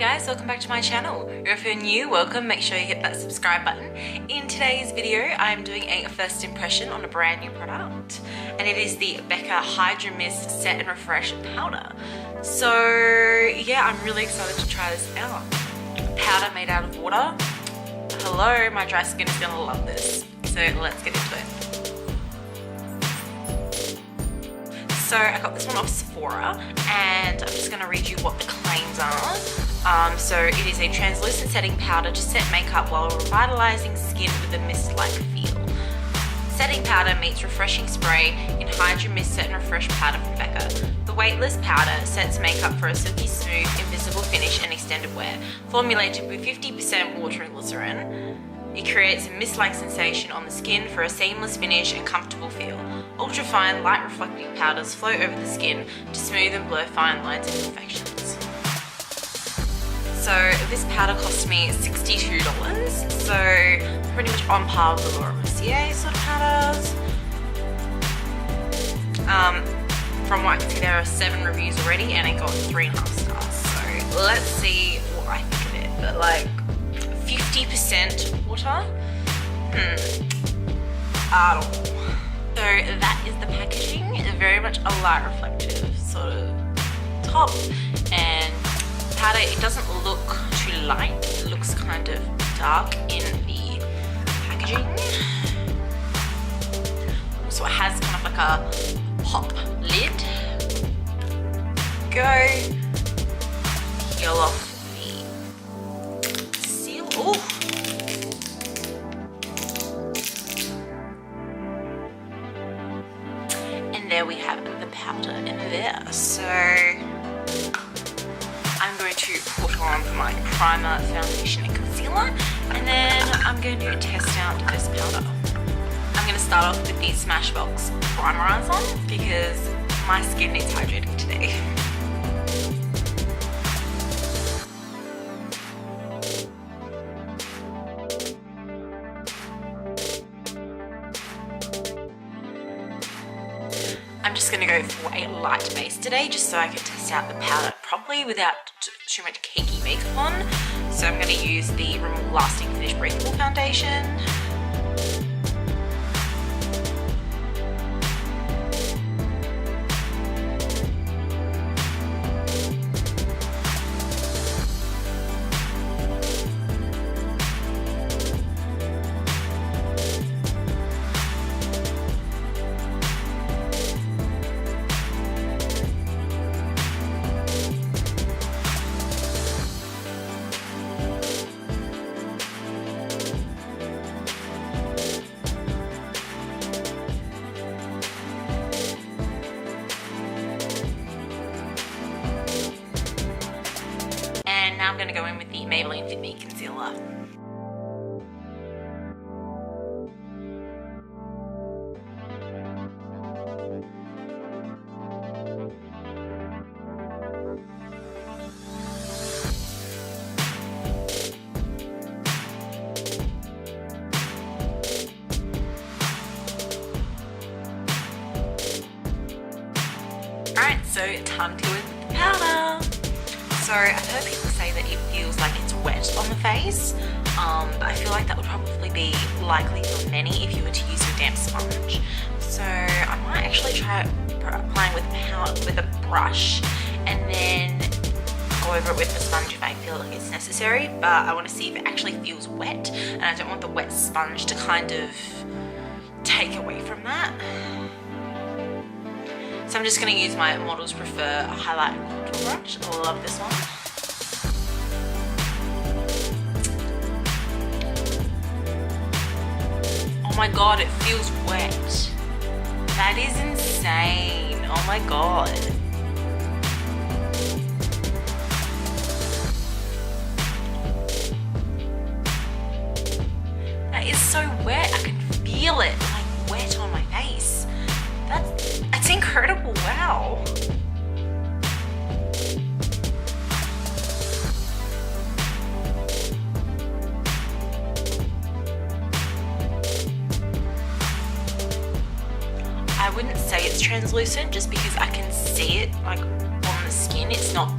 guys, welcome back to my channel. If you're new, welcome. Make sure you hit that subscribe button. In today's video, I'm doing a first impression on a brand new product, and it is the Becca Hydra Mist Set and Refresh Powder. So yeah, I'm really excited to try this out. Powder made out of water. Hello, my dry skin is gonna love this. So let's get into it. So I got this one off Sephora, and I'm just gonna read you what the claims are. So it is a translucent setting powder to set makeup while revitalizing skin with a mist-like feel. Setting powder meets refreshing spray in Hydra Mist Set and Refresh Powder from Becca. The weightless powder sets makeup for a silky smooth, invisible finish and extended wear. Formulated with 50% water and glycerin, it creates a mist-like sensation on the skin for a seamless finish and comfortable feel. Ultra-fine, light reflecting powders flow over the skin to smooth and blur fine lines and imperfections. So this powder cost me $62, so pretty much on par with the Laura Mercier sort of powders. From what I can see, there are 7 reviews already and it got 3.5 stars. So let's see what I think of it. But like 50% water? I don't know. So that is the packaging. It's very much a light reflective sort of top, and powder, it doesn't look too light. It looks kind of dark in the packaging. So it has kind of like a pop lid. Go peel off the seal. Oh. And there we have the powder in there. So I'm going to put on my primer, foundation and concealer, and then I'm going to test out this powder. I'm going to start off with the Smashbox Primerizer because my skin needs hydrating today. I'm just going to go for a light base today just so I can test out the powder properly without too much cakey makeup on. So I'm going to use the Lasting Finish Breathable Foundation. Now I'm going to go in with the Maybelline Fit Me Concealer. Alright, so time to go in with the powder. So I've heard people say that it feels like it's wet on the face, but I feel like that would probably be likely for many if you were to use a damp sponge. So I might actually try applying with powder with a brush and then go over it with the sponge if I feel like it's necessary, but I want to see if it actually feels wet, and I don't want the wet sponge to kind of take away from that. So I'm just going to use my Models Prefer highlight contour brush. I love this one. Oh my god, it feels wet. That is insane. Oh my god. That is so wet. I can feel it like wet on my face. That's incredible. Wow. I wouldn't say it's translucent just because I can see it like on the skin. It's not,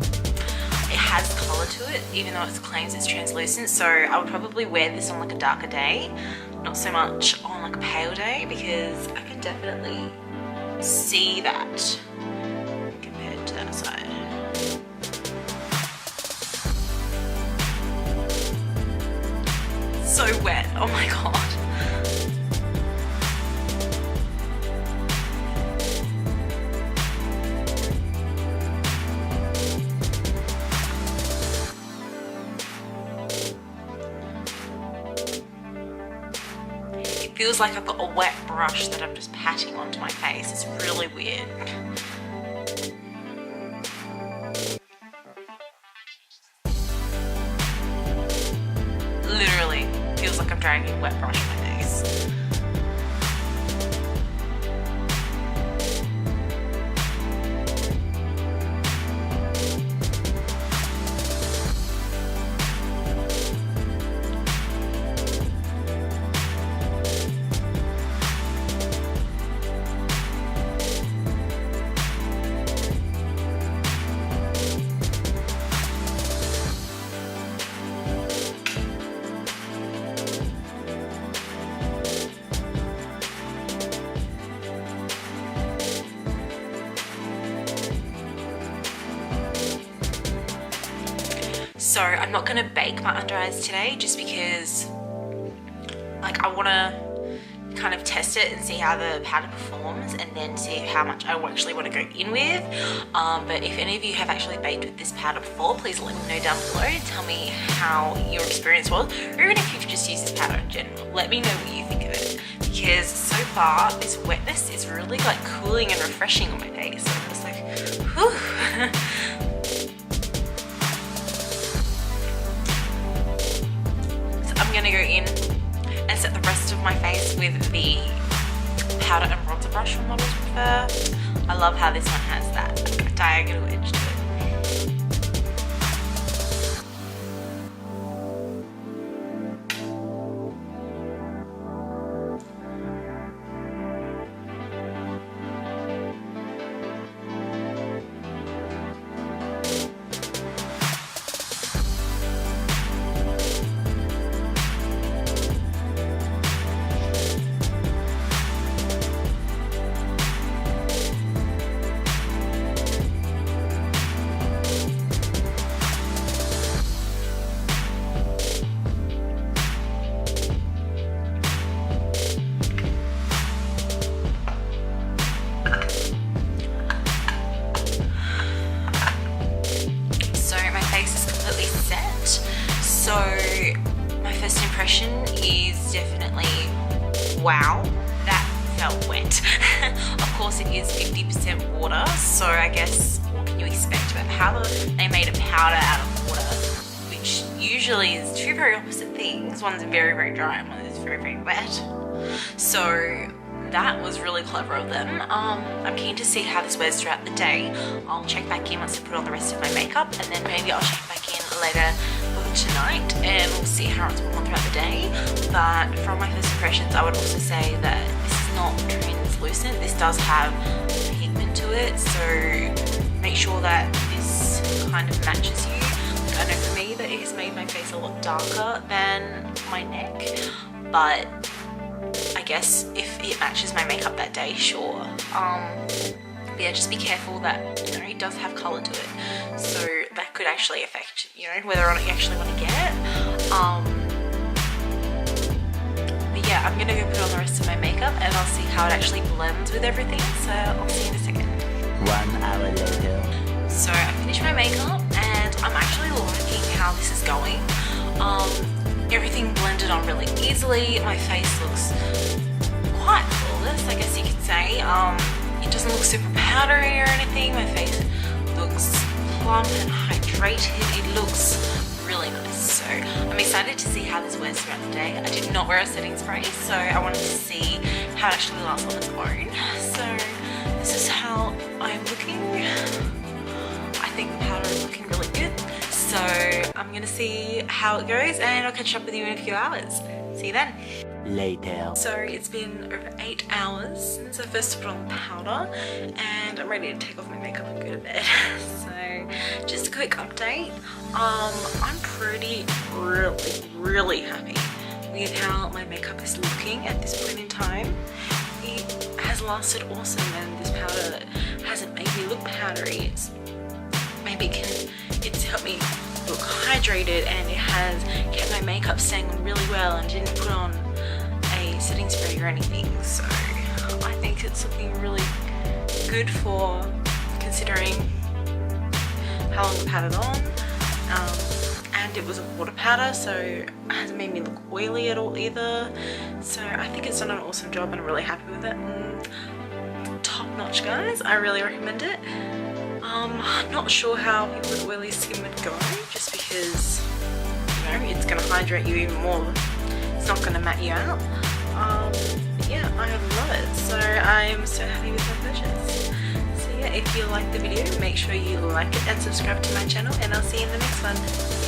it has colour to it, even though it claims it's translucent. So I would probably wear this on like a darker day, not so much on like a pale day, because I can definitely see that compared to that side. So wet, oh my god. It feels like I've got a wet brush that I'm just patting onto my face. It's really weird. Literally feels like I'm dragging a wet brush on my face. So I'm not going to bake my under eyes today, just because like I want to kind of test it and see how the powder performs, and then see how much I actually want to go in with. But if any of you have actually baked with this powder before, please let me know down below. Tell me how your experience was, or even if you've just used this powder in general, let me know what you think of it, because so far this wetness is really like cooling and refreshing on my face. So I'm just like, whew. I'm gonna go in and set the rest of my face with the powder and bronzer brush from Models Prefer. I love how this one has that like, diagonal edge to it. So my first impression is definitely, wow, that felt wet. Of course it is 50% water, so I guess what can you expect? But how they made a powder out of water, which usually is two very opposite things. One's very, very dry and one is very, very wet. So that was really clever of them. I'm keen to see how this wears throughout the day. I'll check back in once I put on the rest of my makeup, and then maybe I'll check back in later tonight and we'll see how it's worn throughout the day. But from my first impressions, I would also say that this is not translucent. This does have pigment to it, so make sure that this kind of matches you. Like, I know for me that it has made my face a lot darker than my neck, but I guess if it matches my makeup that day, sure. But yeah, just be careful that, you know, it does have colour to it, so that could actually affect, you know, whether or not you actually want to get it. But yeah, I'm gonna go put on the rest of my makeup and I'll see how it actually blends with everything, so I'll see you in a second. 1 hour later. So I finished my makeup and I'm actually liking how this is going. Everything blended on really easily. My face looks quite flawless, I guess you could say. It doesn't look super powdery or anything. My face looks plump and hydrated. It looks really nice. So I'm excited to see how this wears throughout the day. I did not wear a setting spray, so I wanted to see how it actually lasts on its own. So this is how I'm looking. I think the powder is looking really good. So I'm gonna see how it goes and I'll catch up with you in a few hours. See you then. Later. So it's been over 8 hours since I first put on powder and I'm ready to take off my makeup and go to bed. So just a quick update. I'm really happy with how my makeup is looking at this point in time. It has lasted awesome, and this powder hasn't made me look powdery. It's helped me look hydrated, and it has kept my makeup staying on really well and didn't put on a setting spray or anything. So I think it's looking really good for considering how long I had it on. And it was a water powder, so it hasn't made me look oily at all either. So I think it's done an awesome job, and I'm really happy with it. Top notch, guys. I really recommend it. Not sure how people with oily skin would go, just because, you know, it's going to hydrate you even more. It's not going to matte you out. Yeah, I love it. So I'm so happy with my purchase. So yeah, if you liked the video, make sure you like it and subscribe to my channel, and I'll see you in the next one.